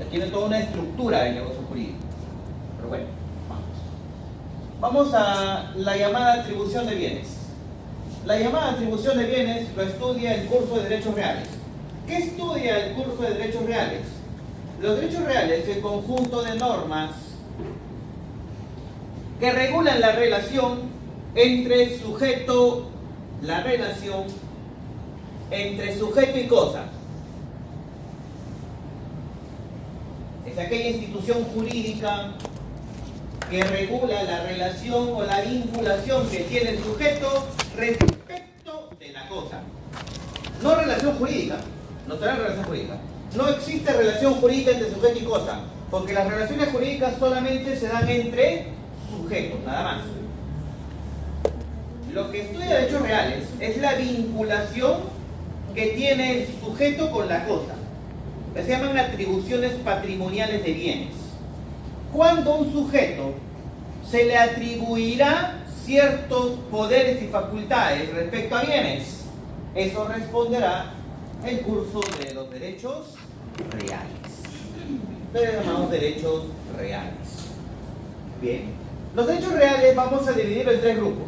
Tiene toda una estructura del negocio jurídico. Pero bueno, vamos a la llamada atribución de bienes. La llamada atribución de bienes lo estudia el curso de Derechos Reales. ¿Qué estudia el curso de Derechos Reales? Los derechos reales es el conjunto de normas que regulan la relación entre sujeto, y cosa. Es aquella institución jurídica que regula la relación o la vinculación que tiene el sujeto respecto de la cosa. No relación jurídica, no será relación jurídica. No existe relación jurídica entre sujeto y cosa, porque las relaciones jurídicas solamente se dan entre sujetos, nada más. Lo que estudia derechos reales es la vinculación que tiene el sujeto con la cosa. Se llaman atribuciones patrimoniales de bienes. Cuando un sujeto se le atribuirá ciertos poderes y facultades respecto a bienes, eso responderá el curso de los derechos reales. Pero llamamos derechos reales. Bien. Los derechos reales vamos a dividirlo en tres grupos.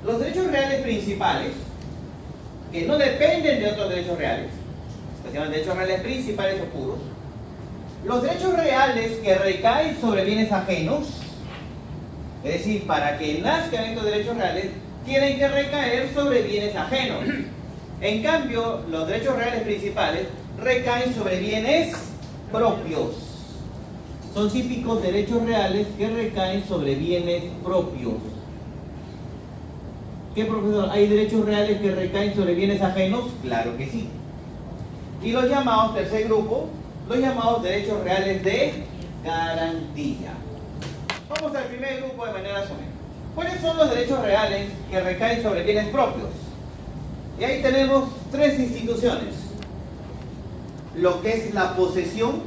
Los derechos reales principales, que no dependen de otros derechos reales, se llaman derechos reales principales o puros. Los derechos reales que recaen sobre bienes ajenos, es decir, para que nazcan estos derechos reales, tienen que recaer sobre bienes ajenos. En cambio, los derechos reales principales recaen sobre bienes propios. Son típicos derechos reales que recaen sobre bienes propios. ¿Qué, profesor? ¿Hay derechos reales que recaen sobre bienes ajenos? Claro que sí. Y los llamados, tercer grupo, los llamados derechos reales de garantía. Vamos al primer grupo de manera somera. ¿Cuáles son los derechos reales que recaen sobre bienes propios? Y ahí tenemos tres instituciones. Lo que es la posesión,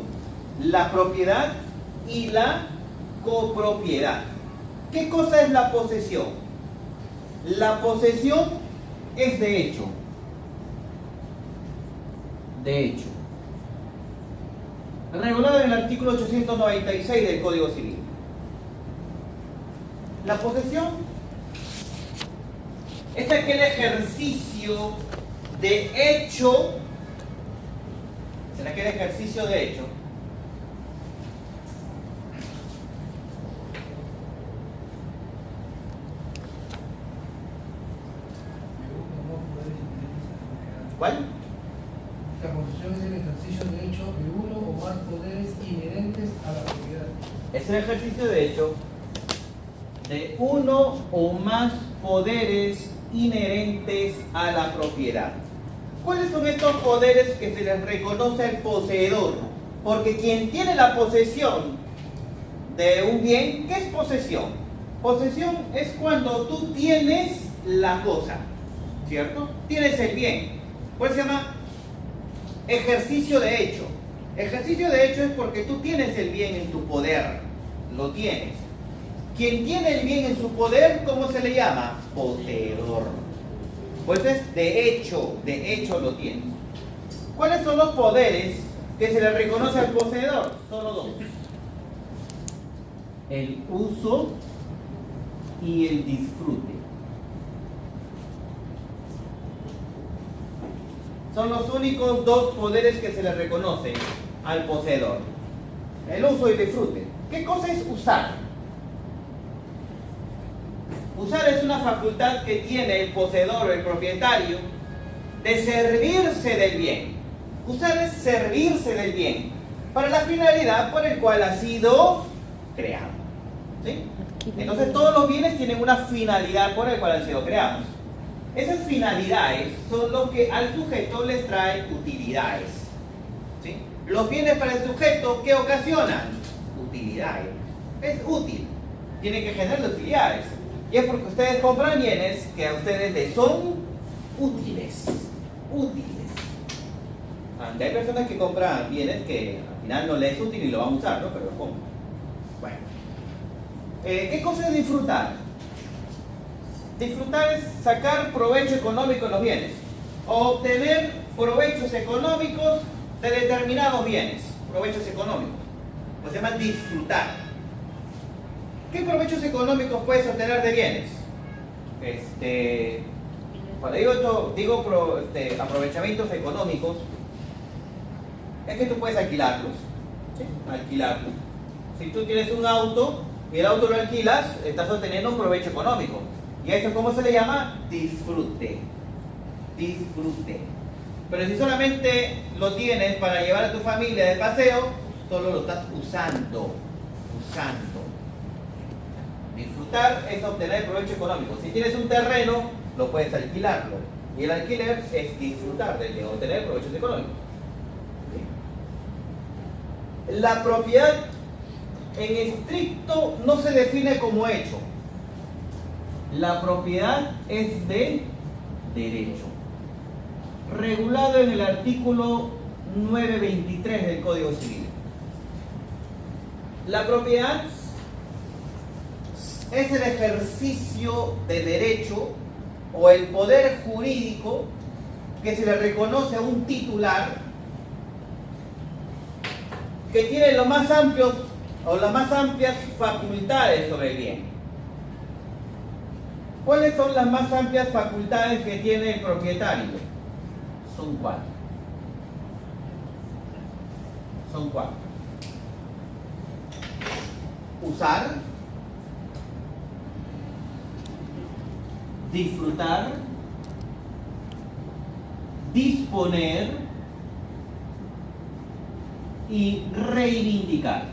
la propiedad y la copropiedad. ¿Qué cosa es la posesión? La posesión es de hecho. De hecho. Regulado en el artículo 896 del Código Civil. La posesión es aquel ejercicio de hecho. ¿Será aquel ejercicio de hecho? ¿Cuál? La posesión es el ejercicio de hecho de uno o más poderes inherentes a la propiedad. Es el ejercicio de hecho de uno o más poderes inherentes a la propiedad. ¿Cuáles son estos poderes que se les reconoce al poseedor? Porque quien tiene la posesión de un bien, ¿qué es posesión? Posesión es cuando tú tienes la cosa, ¿cierto? Tienes el bien. ¿Cuál se llama? Ejercicio de hecho. Ejercicio de hecho es porque tú tienes el bien en tu poder. Lo tienes. Quien tiene el bien en su poder, ¿cómo se le llama? Poseedor. Pues es de hecho lo tiene. ¿Cuáles son los poderes que se le reconoce al poseedor? Solo dos. El uso y el disfrute. Son los únicos dos poderes que se le reconocen al poseedor. El uso y el disfrute. ¿Qué cosa es usar? Usar es una facultad que tiene el poseedor o el propietario de servirse del bien. Usar es servirse del bien para la finalidad por el cual ha sido creado. ¿Sí? Entonces todos los bienes tienen una finalidad por el cual han sido creados. Esas finalidades son lo que al sujeto les trae utilidades. ¿Sí? Los bienes para el sujeto, ¿qué ocasionan? Utilidades. Es útil. Tiene que generar utilidades. Y es porque ustedes compran bienes que a ustedes les son útiles. Útiles. Aunque hay personas que compran bienes que al final no les es útil y lo van a usar, ¿no? Pero lo compran. Bueno. ¿Qué cosa es disfrutar? Disfrutar es sacar provecho económico de los bienes. O obtener provechos económicos de determinados bienes, provechos económicos. Pues se llama disfrutar. ¿Qué provechos económicos puedes obtener de bienes? Cuando digo aprovechamientos económicos, es que tú puedes alquilarlos. ¿Sí? Alquilarlo. Si tú tienes un auto y el auto lo alquilas, estás obteniendo un provecho económico. ¿Y a eso cómo se le llama? Disfrute. Disfrute. Pero si solamente lo tienes para llevar a tu familia de paseo, solo lo estás usando. Disfrutar es obtener provecho económico. Si tienes un terreno, lo puedes alquilarlo. Y el alquiler es disfrutar de obtener provechos económicos. ¿Sí? La propiedad en estricto no se define como hecho. La propiedad es de derecho, regulado en el artículo 923 del Código Civil. La propiedad es el ejercicio de derecho o el poder jurídico que se le reconoce a un titular que tiene los más amplios o las más amplias facultades sobre el bien. ¿Cuáles son las más amplias facultades que tiene el propietario? Son cuatro. Usar, disfrutar, disponer y reivindicar.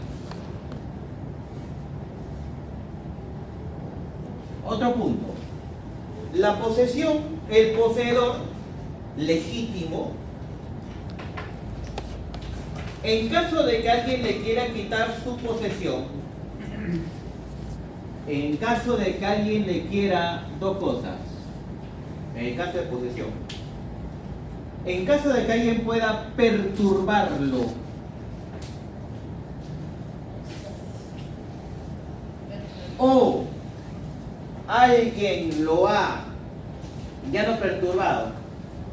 Otro punto. La posesión, el poseedor legítimo, en caso de que alguien le quiera quitar su posesión, en caso de que alguien le quiera dos cosas, en el caso de posesión, en caso de que alguien pueda perturbarlo, o alguien lo ha ya no perturbado,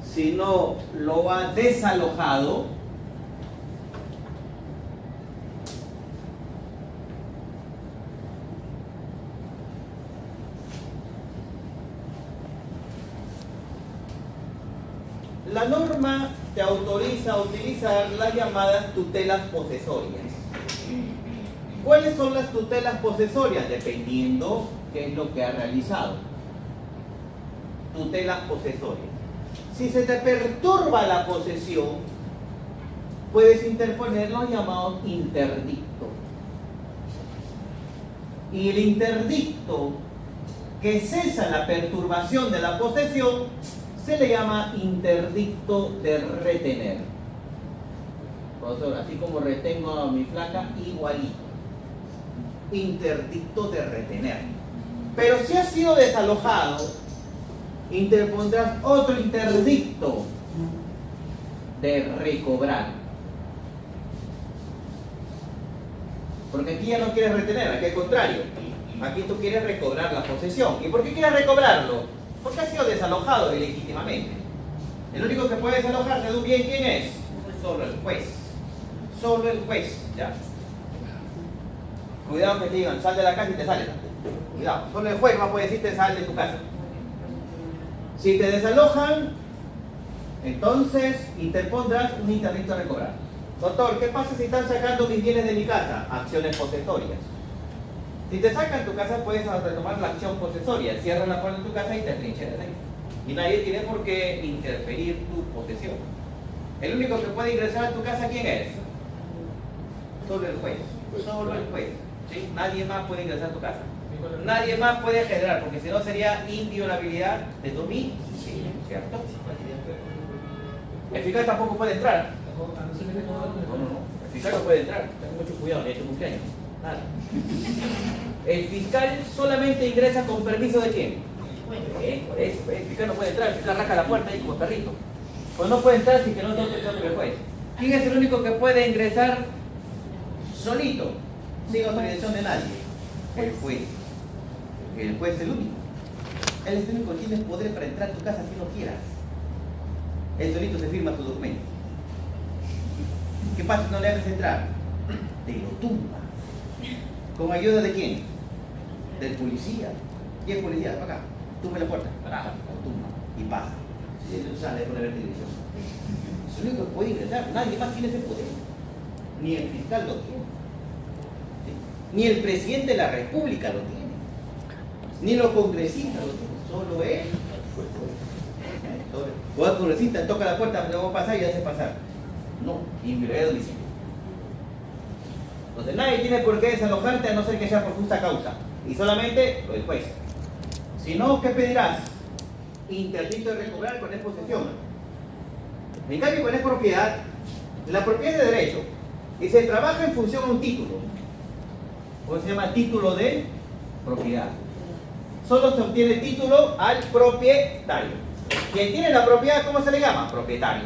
sino lo ha desalojado, la norma te autoriza a utilizar las llamadas tutelas posesorias. ¿Cuáles son las tutelas posesorias? Dependiendo qué es lo que ha realizado. Tutelas posesorias. Si se te perturba la posesión, puedes interponer los llamados interdictos. Y el interdicto que cesa la perturbación de la posesión se le llama interdicto de retener. Profesor, así como retengo a mi flaca, igualito. Interdicto de retener. Pero si ha sido desalojado, interpondrás otro interdicto de recobrar. Porque aquí ya no quieres retener, aquí al contrario. Aquí tú quieres recobrar la posesión. ¿Y por qué quieres recobrarlo? Porque ha sido desalojado ilegítimamente. El único que puede desalojarse de un bien, ¿quién es? Solo el juez. Solo el juez, ya. Cuidado que te digan, sal de la casa y te sales. Cuidado, solo el juez va a poder decirte sal de tu casa. Si te desalojan, entonces interpondrás un interdicto a recobrar. Doctor, ¿qué pasa si están sacando mis bienes de mi casa? Acciones posesorias. Si te sacan tu casa, puedes retomar la acción posesoria. Cierras la puerta de tu casa y te trincheras ahí. Y nadie tiene por qué interferir tu posesión. El único que puede ingresar a tu casa, ¿quién es? Solo el juez. Solo el juez. ¿Sí? Nadie más puede ingresar a tu casa. Nadie más puede generar, porque si no sería inviolabilidad de domicilio, ¿cierto? El fiscal tampoco puede entrar. No. El fiscal no puede entrar. Ten mucho cuidado, ni a tu cumpleaños. Nada. El fiscal solamente ingresa con permiso de quién. Por eso, el fiscal no puede entrar. El fiscal raja la puerta ahí como perrito. Pues no puede entrar si que no está autorizado por el juez. ¿Quién es el único que puede ingresar solito, sin autorización de nadie? El juez. El juez es el único. Él es el único que tiene poder para entrar a tu casa si no quieras. Él solito se firma tu documento. pasa y no le haces entrar? Te lo tumba. ¿Con ayuda de quién? Del policía. ¿Y el policía? Para acá. Tumba la puerta. Para acá. Lo tumba. Y pasa. Si él sale por ver televisión. Es lo único que puede ingresar. Nadie más tiene ese poder. Ni el fiscal lo tiene. ¿Sí? Ni el presidente de la República lo tiene. Ni los congresistas lo tienen. Solo él. O el congresista toca la puerta, le voy a pasar y hace pasar. No, inviolable domicilio. Entonces nadie tiene por qué desalojarte a no ser que sea por justa causa. Y solamente lo del juez. Si no, ¿qué pedirás? Interdicto de recobrar con posesión. En cambio, con propiedad, la propiedad es de derecho y se trabaja en función a un título. ¿Cómo se llama? Título de propiedad. Solo se obtiene título al propietario. Quien tiene la propiedad, ¿cómo se le llama? Propietario.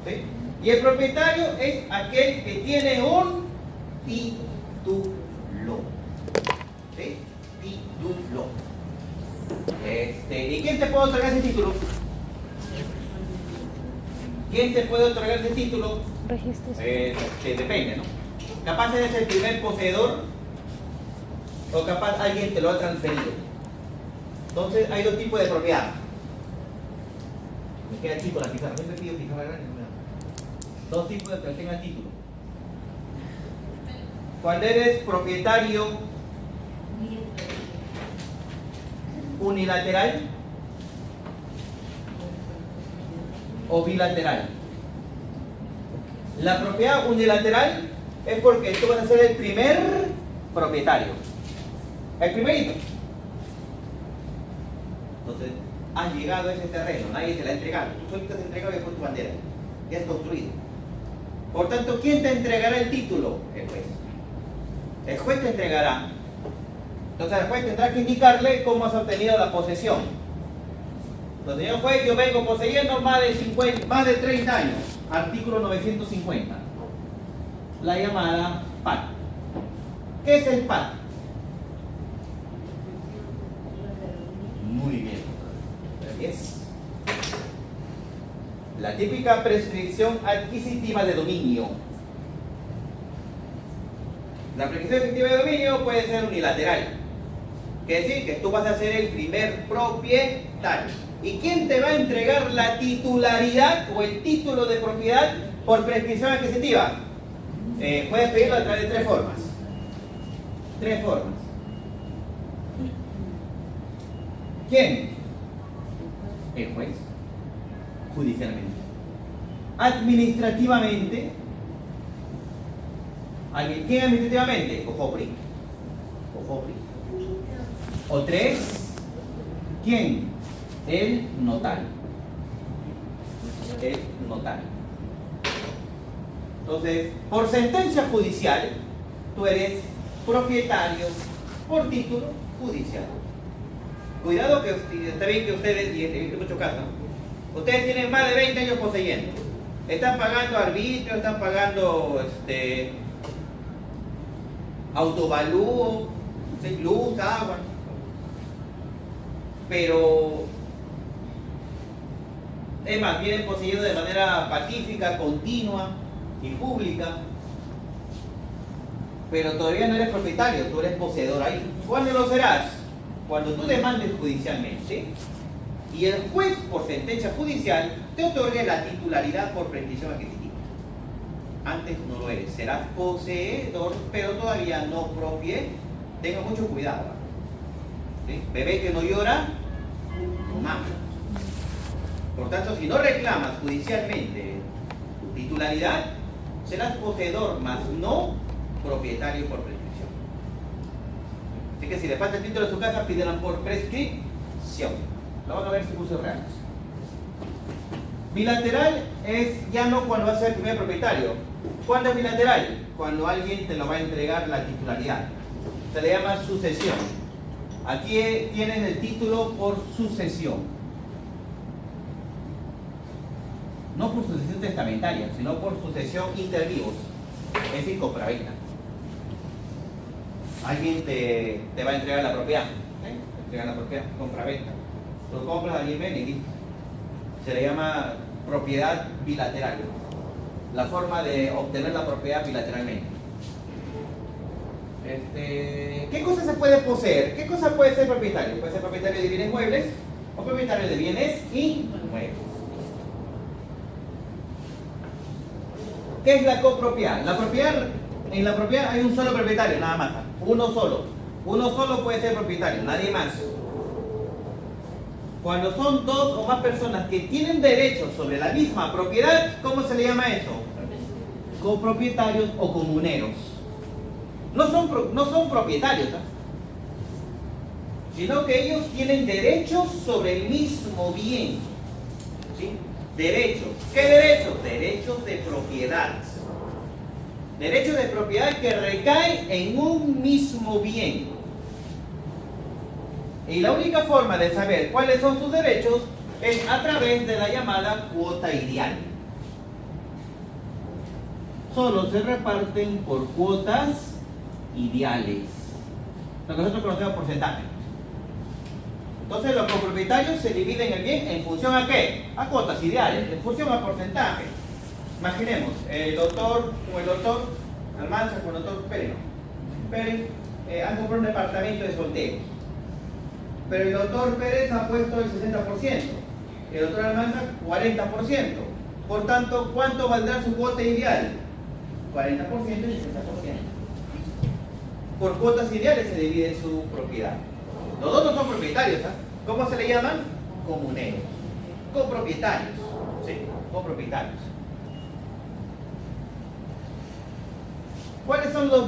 ¿Sí? Y el propietario es aquel que tiene un título. ¿Sí? Título. ¿Y quién te puede otorgar ese título? ¿Quién te puede otorgar ese título? Registros. Depende, ¿no? Capaz eres el primer poseedor o capaz alguien te lo ha transferido. Entonces hay dos tipos de propiedad. Me queda chico la pizarra, siempre pido pizarra grande. Dos tipos de que tengan título. Cuando eres propietario unilateral o bilateral. La propiedad unilateral es porque tú vas a ser el primer propietario. El primerito. Entonces, has llegado a ese terreno, nadie te la ha entregado. Tú solito has entregado y has puesto tu bandera. Ya has construido. Por tanto, ¿quién te entregará el título? El juez. El juez te entregará. Entonces, el juez tendrá que indicarle cómo has obtenido la posesión. Entonces, señor juez, yo vengo poseyendo más de 30 años. Artículo 950. La llamada PAT. ¿Qué es el PAT? Muy bien. Así es. La típica prescripción adquisitiva de dominio. La prescripción adquisitiva de dominio puede ser unilateral. Quiere decir que tú vas a ser el primer propietario. ¿Y quién te va a entregar la titularidad o el título de propiedad por prescripción adquisitiva? Puedes pedirlo a través de tres formas. Tres formas. ¿Quién? El juez. Judicialmente. Administrativamente. ¿Quién administrativamente? Cojopri. O tres. ¿Quién? El notario. El notario. Entonces, por sentencia judicial, tú eres propietario por título judicial. Cuidado que está bien que ustedes, y en muchos casos, ustedes tienen más de 20 años poseyendo. Están pagando arbitrio, están pagando autovalúo, luz, agua. Pero es más, vienen poseyendo de manera pacífica, continua y pública. Pero todavía no eres propietario, tú eres poseedor ahí. ¿Cuándo lo serás? Cuando tú demandes judicialmente y el juez por sentencia judicial te otorgue la titularidad por prescripción adquisitiva. Antes no lo eres, serás poseedor, pero todavía no propietario. Tenga mucho cuidado. ¿Sí? Bebé que no llora, no mama. Por tanto, si no reclamas judicialmente tu titularidad, serás poseedor, más no propietario por prescripción. Así que si le falta el título de su casa, pídela por prescripción. Lo van a ver en cursos reales. Bilateral es ya no cuando vas a ser el primer propietario. ¿Cuándo es bilateral? Cuando alguien te lo va a entregar la titularidad. Se le llama sucesión. Aquí tienes el título por sucesión. No por sucesión testamentaria, sino por sucesión inter vivos. Es decir, compraventa. Alguien te va a entregar la propiedad. Te entregan la propiedad, compraventa. Lo compras, alguien viene y se le llama propiedad bilateral. la forma de obtener la propiedad bilateralmente. ¿Qué cosa se puede poseer? ¿Qué cosa puede ser propietario? Puede ser propietario de bienes muebles o propietario de bienes inmuebles. ¿Qué es la copropiedad? En la propiedad hay un solo propietario, nada más. Uno solo. Uno solo puede ser propietario, nadie más. Cuando son dos o más personas que tienen derechos sobre la misma propiedad, ¿cómo se le llama eso? Copropietarios o comuneros. No son propietarios, ¿eh? Sino que ellos tienen derechos sobre el mismo bien. ¿Sí? Derechos. ¿Qué derechos? Derechos de propiedad. Derechos de propiedad que recaen en un mismo bien. Y la única forma de saber cuáles son sus derechos es a través de la llamada cuota ideal. Solo se reparten por cuotas ideales, lo que nosotros conocemos porcentaje. Entonces los copropietarios se dividen el bien en función a ¿qué? A cuotas ideales, en función a porcentaje. Imaginemos, el doctor Almanza con el doctor Pérez. Pérez han comprado un departamento de solteros, pero el doctor Pérez ha puesto el 60%, el doctor Almanza 40%. Por tanto, ¿cuánto valdrá su cuota ideal? 40% y 60%. Por cuotas ideales se divide su propiedad. Los dos no son propietarios, ¿eh? ¿Cómo se le llaman? Comuneros. Copropietarios. Sí, copropietarios. ¿Cuáles son los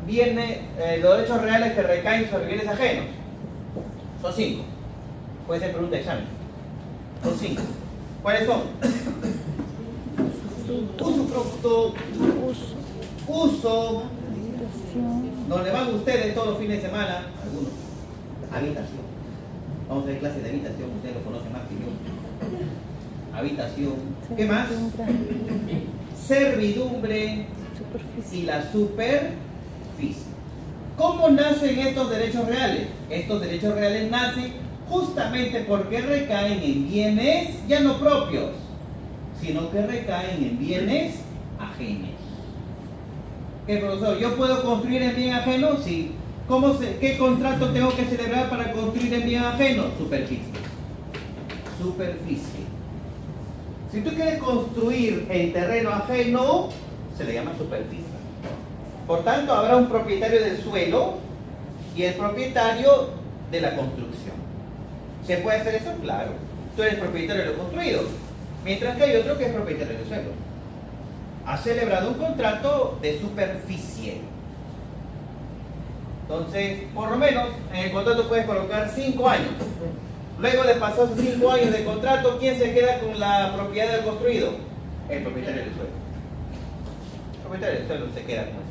bienes, los derechos reales que recaen sobre bienes ajenos? Son 5. Puede ser pregunta de examen. Son 5. ¿Cuáles son? Usufructo, uso, donde van ustedes todos los fines de semana, algunos, habitación. Vamos a ver clases de habitación, ustedes lo conocen más que yo. Habitación. ¿Qué más? Servidumbre y la superficie. ¿Cómo nacen estos derechos reales? Estos derechos reales nacen justamente porque recaen en bienes ya no propios, sino que recaen en bienes ajenos. ¿Qué, profesor? ¿Yo puedo construir en bien ajeno? Sí. ¿Qué contrato tengo que celebrar para construir en bien ajeno? Superficie. Superficie. Si tú quieres construir en terreno ajeno, se le llama superficie. Por tanto, habrá un propietario del suelo y el propietario de la construcción. ¿Se puede hacer eso? Claro. Tú eres propietario de lo construido, mientras que hay otro que es propietario del suelo. Ha celebrado un contrato de superficie. Entonces, por lo menos, en el contrato puedes colocar 5 años. Luego de pasar esos 5 años de contrato, ¿quién se queda con la propiedad del construido? El propietario del suelo. El propietario del suelo se queda con eso.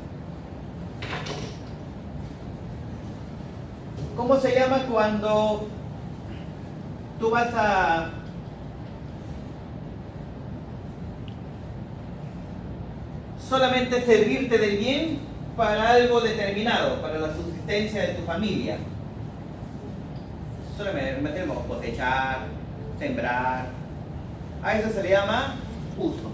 ¿Cómo se llama cuando tú vas a solamente servirte del bien para algo determinado, para la subsistencia de tu familia? Solamente metemos cosechar, sembrar. A eso se le llama uso.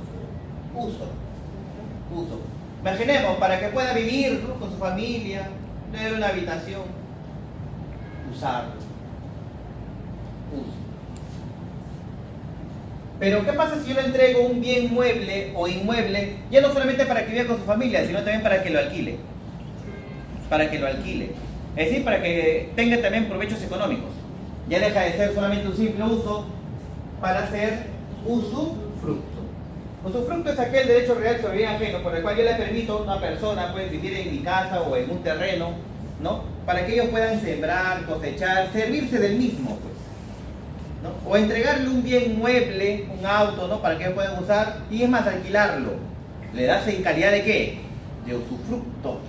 Imaginemos, para que pueda vivir, ¿no?, con su familia, tener una habitación, usarlo. Uso. Pero ¿qué pasa si yo le entrego un bien mueble o inmueble, ya no solamente para que viva con su familia, sino también para que lo alquile? Para que lo alquile. Es decir, para que tenga también provechos económicos. Ya deja de ser solamente un simple uso para ser usufructo. Usufructo es aquel derecho real sobre bien ajeno por el cual yo le permito a una persona pues, vivir en mi casa o en un terreno, ¿no?, para que ellos puedan sembrar, cosechar, servirse del mismo, pues, ¿no? O entregarle un bien mueble, un auto, ¿no?, para que ellos puedan usar, y es más, alquilarlo. ¿Le das en calidad de qué? De usufructo.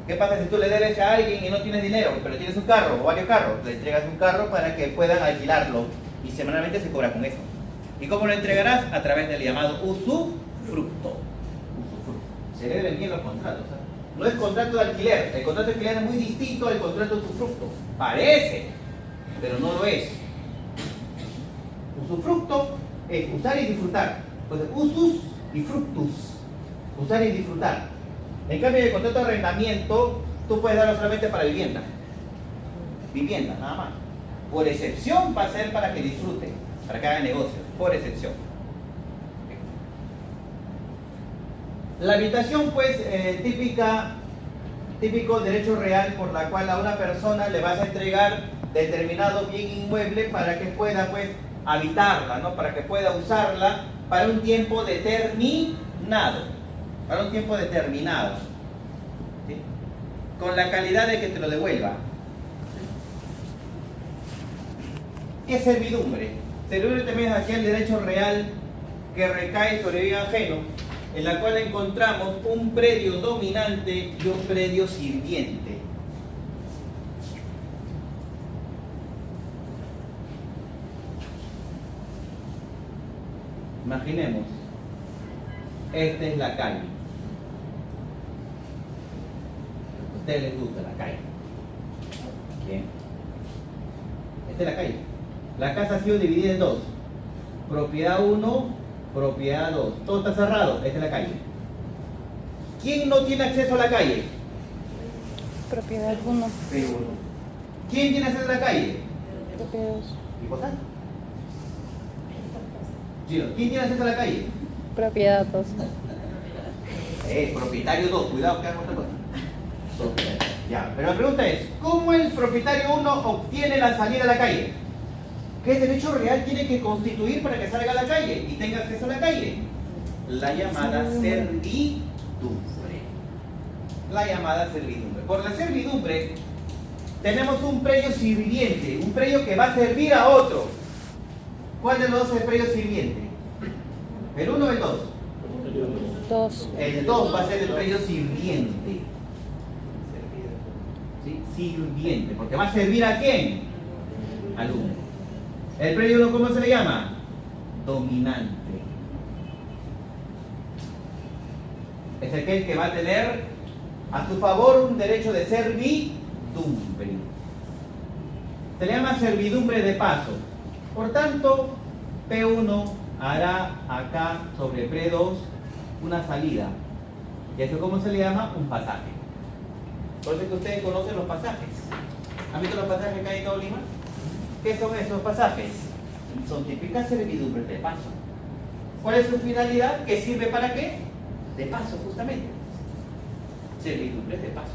¿Qué pasa si tú le debes a alguien y no tienes dinero, pero tienes un carro o varios carros? Le entregas un carro para que puedan alquilarlo y semanalmente se cobra con eso. ¿Y cómo lo entregarás? A través del llamado usufructo. Se deben bien los contratos, ¿eh? No es contrato de alquiler. El contrato de alquiler es muy distinto al contrato de usufructo. Parece, pero no lo es. Usufructo es usar y disfrutar. Entonces, usus y fructus, usar y disfrutar. En cambio, el contrato de arrendamiento, tú puedes darlo solamente para vivienda. Vivienda, nada más. Por excepción va a ser para que disfruten, para que hagan negocios, por excepción. La habitación, pues, típico derecho real por la cual a una persona le vas a entregar determinado bien inmueble para que pueda, pues, habitarla, ¿no? Para que pueda usarla para un tiempo determinado. Para un tiempo determinado. ¿Sí? Con la calidad de que te lo devuelva. ¿Qué es servidumbre? Servidumbre también es aquí el derecho real que recae sobre bien ajeno, en la cual encontramos un predio dominante y un predio sirviente. Imaginemos, esta es la calle. A ustedes les gusta la calle. Bien. Esta es la calle. La casa ha sido dividida en dos. Propiedad 1, propiedad 2. Todo está cerrado. Esta es la calle. ¿Quién no tiene acceso a la calle? Propiedad 1. ¿Quién tiene acceso a la calle? Propiedad 2. ¿Y vos? Gino, ¿quién tiene acceso a la calle? Propiedad 2. Propietario 2. Cuidado que haga otra cosa. Ya, pero la pregunta es, ¿cómo el propietario 1 obtiene la salida a la calle? ¿Qué derecho real tiene que constituir para que salga a la calle y tenga acceso a la calle? La llamada servidumbre. La llamada servidumbre. Por la servidumbre tenemos un predio sirviente, un predio que va a servir a otro. ¿Cuál de los dos es el predio sirviente? ¿El 1 o el 2? 2. El 2 va a ser el predio sirviente. ¿Sí? Sirviente, porque va a servir ¿a quién? Al 1. El predio 1, ¿cómo se le llama? Dominante. Es aquel que va a tener a su favor un derecho de servidumbre. Se le llama servidumbre de paso. Por tanto, P1 hará acá sobre P2 una salida. ¿Y eso cómo se le llama? Un pasaje. Por eso es que ustedes conocen los pasajes. ¿Han visto los pasajes que hay en todo Lima? ¿Qué son esos pasajes? Son típicas servidumbres de paso. ¿Cuál es su finalidad? ¿Qué sirve para qué? De paso, justamente. Servidumbres de paso.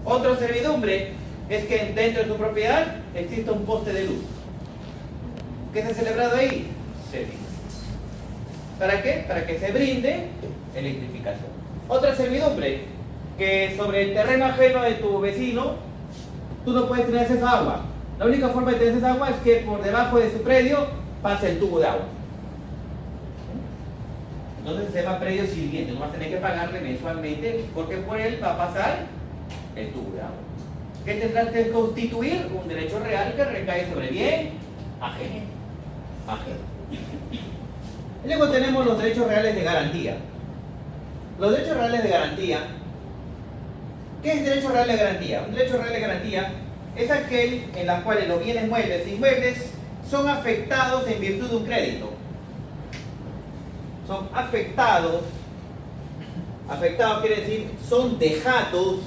Otra servidumbre es que dentro de tu propiedad existe un poste de luz. ¿Qué se ha celebrado ahí? Servidumbre. ¿Para qué? Para que se brinde electrificación. Otra servidumbre, que sobre el terreno ajeno de tu vecino, tú no puedes tener acceso a agua. La única forma de tener acceso a agua es que por debajo de su predio pase el tubo de agua. Entonces se llama predio sirviente, no vas a tener que pagarle mensualmente porque por él va a pasar el tubo de agua. ¿Qué tendrás que constituir? Un derecho real que recae sobre bien ajeno. Y luego tenemos los derechos reales de garantía. Los derechos reales de garantía. ¿Qué es derecho real de garantía? Un derecho real de garantía es aquel en el cual los bienes muebles e inmuebles son afectados en virtud de un crédito. Son afectados. Afectados quiere decir son dejados.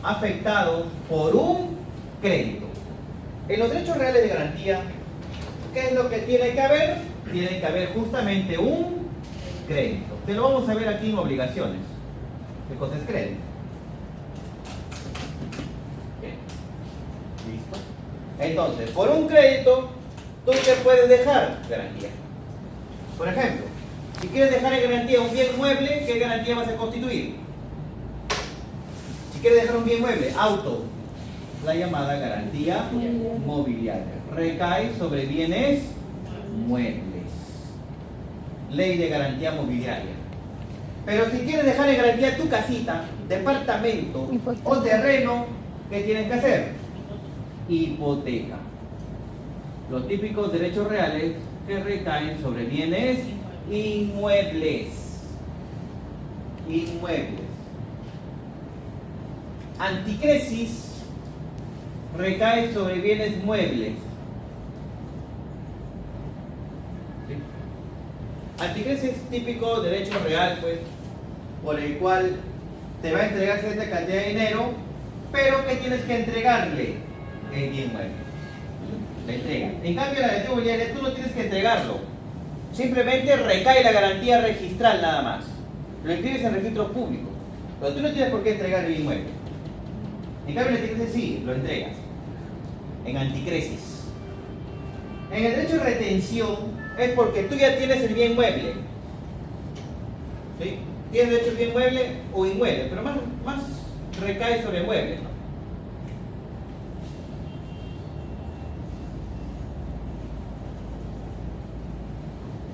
Afectados por un crédito. En los derechos reales de garantía, ¿qué es lo que tiene que haber? Tiene que haber justamente un crédito. Te lo vamos a ver aquí en obligaciones. ¿Qué cosa es crédito? Bien. ¿Listo? Entonces, por un crédito, ¿tú qué puedes dejar? Garantía. Por ejemplo, si quieres dejar en garantía un bien mueble, ¿qué garantía vas a constituir? Si quieres dejar un bien mueble, auto, la llamada garantía mobiliaria. Recae sobre bienes muebles. Ley de garantía mobiliaria. Pero si quieres dejar en garantía tu casita, departamento o terreno, ¿qué tienes que hacer? Hipoteca. Los típicos derechos reales que recaen sobre bienes inmuebles. Anticresis recae sobre bienes muebles. ¿Sí? Anticresis es típico derecho real, pues, por el cual te va a entregar cierta cantidad de dinero, pero que tienes que entregarle el bien mueble. La entrega. En cambio, la garantía inmobiliaria tú no tienes que entregarlo. Simplemente recae la garantía registral nada más. Lo inscribes en registro público. Pero tú no tienes por qué entregar el inmueble. En cambio, en la anticresis sí, lo entregas. En anticresis. En el derecho de retención es porque tú ya tienes el bien mueble. ¿Sí? Tienes derecho al bien mueble o inmueble, pero más recae sobre el mueble, ¿no?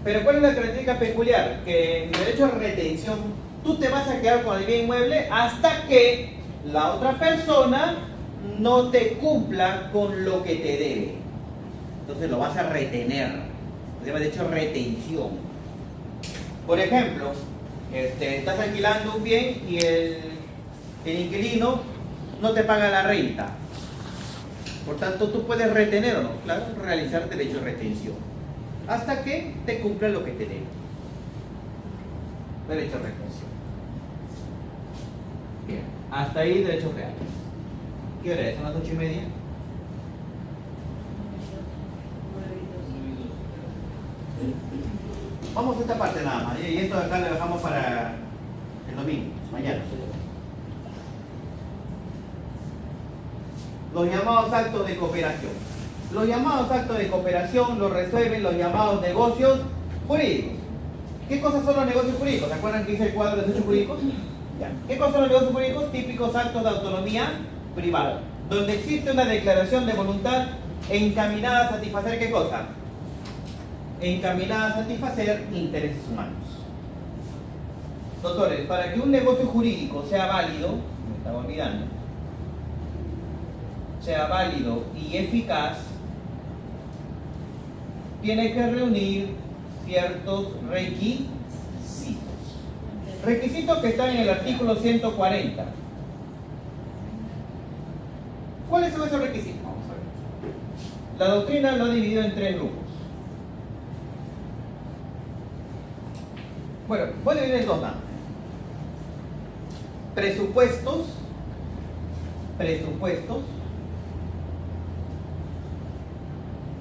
Pero ¿cuál es la característica peculiar? Que en el derecho a retención tú te vas a quedar con el bien inmueble hasta que la otra persona no te cumpla con lo que te debe. Entonces lo vas a retener. Se llama derecho a retención. Por ejemplo, estás alquilando un bien y el inquilino no te paga la renta. Por tanto, tú puedes retener o no, claro, realizar derecho de retención hasta que te cumpla lo que te debe. Derecho de retención. Bien, hasta ahí derechos reales. ¿Qué hora es? ¿Son las 8:30? Vamos a esta parte nada más, y esto de acá lo dejamos para el domingo, mañana. Los llamados actos de cooperación. Los llamados actos de cooperación los resuelven los llamados negocios jurídicos. ¿Qué cosas son los negocios jurídicos? ¿Se acuerdan que hice el cuadro de los hechos jurídicos? Ya. ¿Qué cosas son los negocios jurídicos? Típicos actos de autonomía privada, donde existe una declaración de voluntad encaminada a satisfacer ¿qué cosa? Encaminada a satisfacer intereses humanos. Doctores, para que un negocio jurídico sea válido, me estaba olvidando, sea válido y eficaz, tiene que reunir ciertos requisitos. Requisitos que están en el artículo 140. ¿Cuáles son esos requisitos? Vamos a ver. La doctrina lo ha dividido en 3 grupos. Bueno, voy a dividir en 2 nada. Presupuestos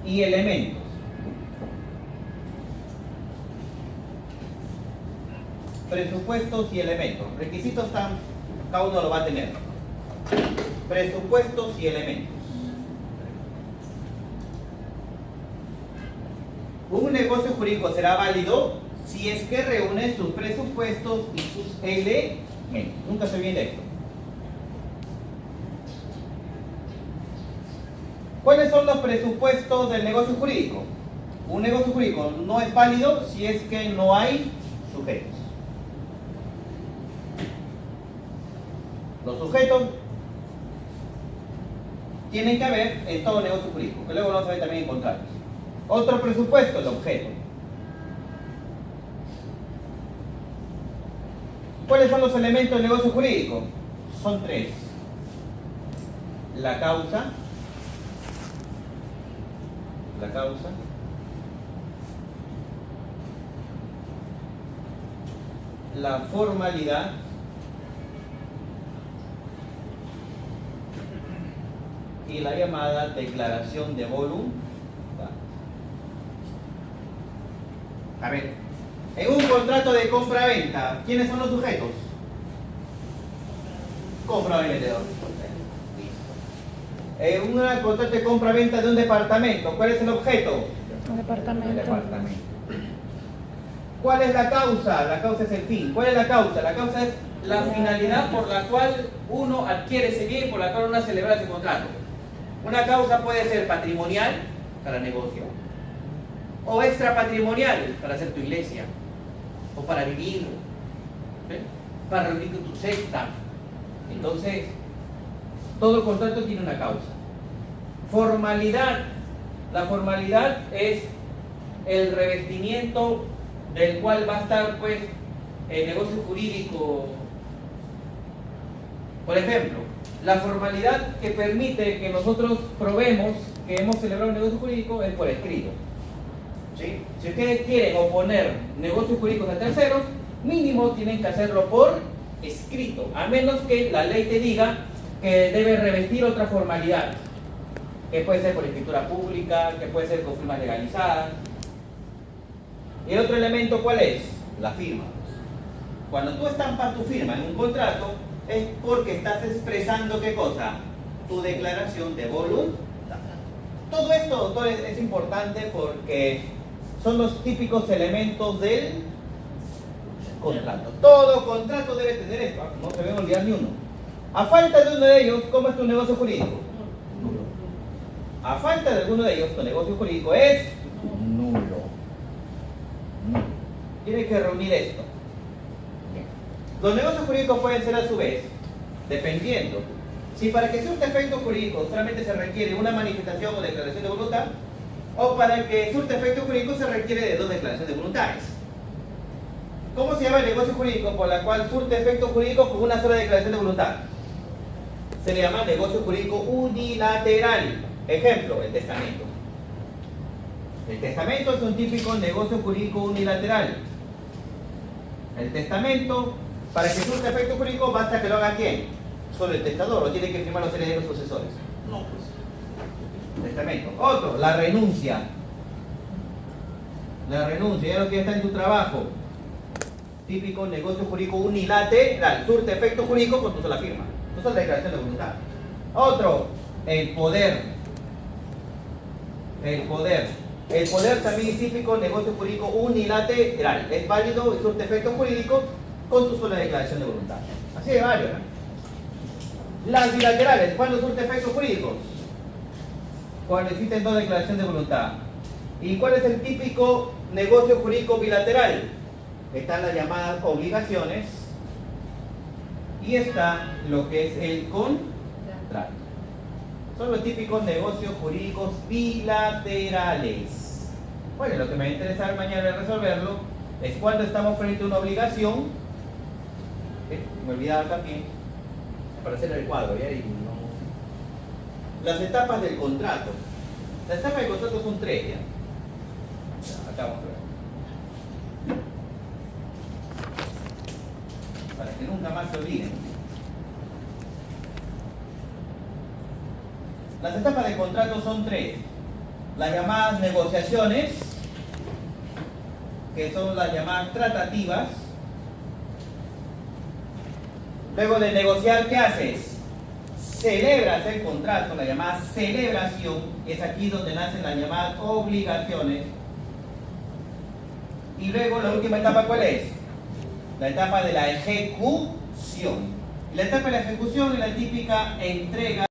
y elementos. Presupuestos y elementos. Requisitos están, cada uno lo va a tener. Presupuestos y elementos. Un negocio jurídico será válido si es que reúne sus presupuestos y sus elementos. Nunca se olvide esto. ¿Cuáles son los presupuestos del negocio jurídico? Un negocio jurídico no es válido si es que no hay sujetos. Los sujetos tienen que haber en todo negocio jurídico, que luego vamos a ver también en contratos. Otro presupuesto, el objeto. ¿Cuáles son los elementos del negocio jurídico? Son 3. La causa, la formalidad y la llamada declaración de voluntad. A ver, en un contrato de compra-venta, ¿quiénes son los sujetos? Comprador y vendedor. En un contrato de compra-venta de un departamento, ¿cuál es el objeto? Un departamento. El departamento. ¿Cuál es la causa? La causa es el fin. ¿Cuál es la causa? La causa es la finalidad por la cual uno adquiere ese bien, por la cual uno celebra ese contrato. Una causa puede ser patrimonial, para negocio, o extrapatrimonial, para hacer tu iglesia, o para vivir, ¿sí? Para reunir con tu secta. Entonces, todo contrato tiene una causa. Formalidad. La formalidad es el revestimiento del cual va a estar, pues, el negocio jurídico. Por ejemplo, la formalidad que permite que nosotros probemos que hemos celebrado un negocio jurídico es por escrito. ¿sí? Si ustedes quieren oponer negocios jurídicos a terceros, mínimo tienen que hacerlo por escrito, a menos que la ley te diga que debe revestir otra formalidad, que puede ser por escritura pública, que puede ser con firmas legalizadas. Y el otro elemento, ¿cuál es? La firma. Cuando tú estampas tu firma en un contrato, es porque estás expresando, ¿qué cosa? Tu declaración de voluntad. Todo esto, doctores, es importante porque son los típicos elementos del contrato. Todo contrato debe tener esto, no se debe olvidar ni uno. A falta de uno de ellos, ¿cómo es tu negocio jurídico? Nulo. A falta de alguno de ellos, tu negocio jurídico es nulo. Nulo. Tienes que reunir esto. Los negocios jurídicos pueden ser a su vez, dependiendo, si para que surta efecto jurídico solamente se requiere una manifestación o declaración de voluntad, o para que surta efecto jurídico se requiere de 2 declaraciones de voluntades. ¿Cómo se llama el negocio jurídico por la cual surte efecto jurídico con una sola declaración de voluntad? Se le llama negocio jurídico unilateral. Ejemplo, el testamento. El testamento es un típico negocio jurídico unilateral. El testamento, para que surta efecto jurídico, basta que lo haga ¿quién? Solo el testador, o tiene que firmar los herederos sucesores. No, pues. Testamento. Otro, la renuncia. La renuncia, ya lo que está en tu trabajo. Típico negocio jurídico unilateral. Surte efecto jurídico con tu sola firma. Tu sola declaración de voluntad. Otro, el poder. El poder. El poder también es típico negocio jurídico unilateral. Es válido y surte efecto jurídico con tu sola declaración de voluntad. Así de varios, ¿no? Las bilaterales, ¿cuándo surte efectos jurídicos? Cuando existen 2 declaraciones de voluntad. ¿Y cuál es el típico negocio jurídico bilateral? Están las llamadas obligaciones y está lo que es el contrato. Son los típicos negocios jurídicos bilaterales. Bueno, lo que me va a interesar mañana de resolverlo es cuando estamos frente a una obligación. Me olvidaba también para hacer el cuadro, ¿ya? Y no... Las etapas del contrato. Las etapas del contrato son 3, ¿ya? Acá vamos a ver. Para que nunca más se olviden. Las etapas del contrato son 3. Las llamadas negociaciones, que son las llamadas tratativas. Luego de negociar, ¿qué haces? Celebras el contrato, la llamada celebración, es aquí donde nacen las llamadas obligaciones. Y luego la última etapa, ¿cuál es? La etapa de la ejecución. Y la etapa de la ejecución es la típica entrega